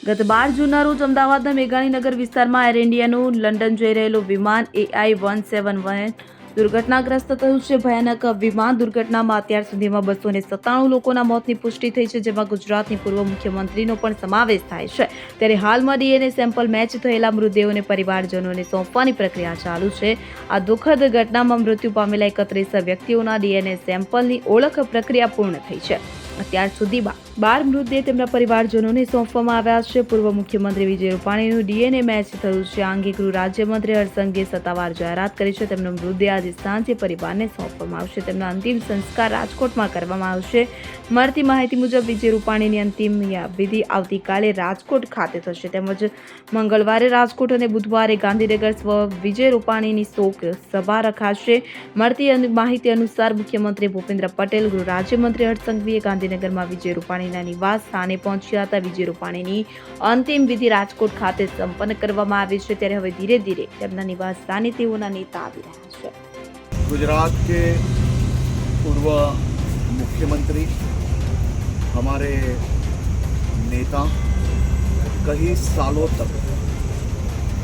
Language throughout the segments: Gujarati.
ગત 12 જૂનના રોજ અમદાવાદના મેઘાણીનગર વિસ્તારમાં એર ઇન્ડિયાનું લંડન જઈ રહેલું વિમાન AI-171 દુર્ઘટનાગ્રસ્ત થયું છે. ભયાનક વિમાન દુર્ઘટનામાં અત્યાર સુધીમાં 297 લોકોના મોતની પુષ્ટિ થઈ છે, જેમાં ગુજરાતની પૂર્વ મુખ્યમંત્રીનો પણ સમાવેશ થાય છે. ત્યારે હાલમાં ડીએનએ સેમ્પલ મેચ થયેલા મૃતદેહોને પરિવારજનોને સોંપવાની પ્રક્રિયા ચાલુ છે. આ દુઃખદ ઘટનામાં મૃત્યુ પામેલા 31 વ્યક્તિઓના ડીએનએ સેમ્પલની ઓળખ પ્રક્રિયા પૂર્ણ થઈ છે. અત્યાર સુધીમાં 12 મૃતદેહ તેમના પરિવારજનોને સોંપવામાં આવ્યા છે. પૂર્વ મુખ્યમંત્રી વિજય રૂપાણીનું ડીએનએ મેચ થયું છે. આ અંગે ગૃહ રાજ્યમંત્રી હર્ષસંઘવીએ સત્તાવાર જાહેરાત કરી છે. તેમનો મૃતદેહ આજે સાંજે પરિવારને સોંપવામાં આવશે. તેમના અંતિમ સંસ્કાર રાજકોટમાં કરવામાં આવશે. મળતી માહિતી મુજબ વિજય રૂપાણીની અંતિમ વિધિ આવતીકાલે રાજકોટ ખાતે થશે, તેમજ મંગળવારે રાજકોટ અને બુધવારે ગાંધીનગર સ્વ વિજય રૂપાણીની શોક સભા રખાશે. મળતી માહિતી અનુસાર મુખ્યમંત્રી ભૂપેન્દ્ર પટેલ, ગૃહ રાજ્યમંત્રી હર્ષસંઘવીએ ગાંધીનગરમાં વિજય રૂપાણીના નિવાસ સ્થાને પહોંચ્યા હતા. વિજય રૂપાણીની અંતિમ વિધિ રાજકોટ ખાતે સંપન્ન કરવામાં આવી છે. ત્યારે હવે ધીરે ધીરે તેમના નિવાસ સ્થાને તેઓના નેતા આવી રહ્યા છે. गुजरात के पूर्व मुख्यमंत्री, हमारे नेता, कई सालों तक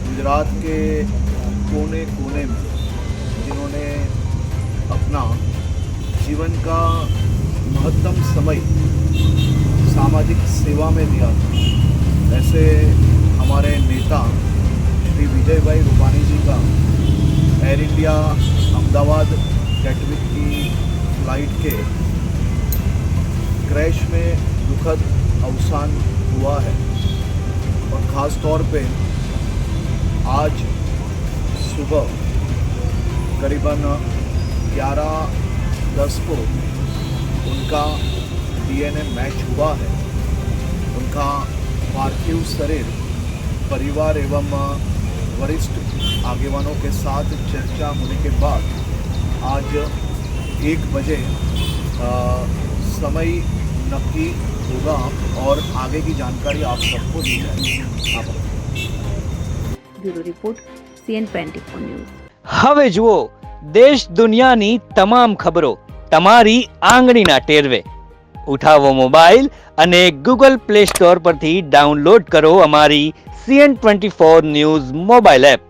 गुजरात के कोने कोने में जिन्होंने अपना जीवन का महत्तम समय सामाजिक सेवा में दिया था, ऐसे हमारे नेता श्री विजय भाई रूपाणी जी का एयर इंडिया अहमदाबाद गैटविक की फ्लाइट के क्रैश में दुखद अवसान हुआ है। और ख़ास तौर पे आज सुबह करीबन 11:10 को उनका डीएनए मैच हुआ है। उनका पार्थिव शरीर परिवार एवं वरिष्ठ आगेवानों के साथ चर्चा होने के बाद आज 1 बजे समय नक्की होगा और आगे की जानकारी आप सबको दी जाएगी। Bureau report CN24 news. હવે જુઓ દેશ દુનિયાની તમામ ખબરો તમારી આંગળીના ટેરવે. ઉઠાવો મોબાઈલ અને ગૂગલ પ્લે સ્ટોર પરથી ડાઉનલોડ કરો અમારી CN24 ન્યૂઝ મોબાઈલ એપ.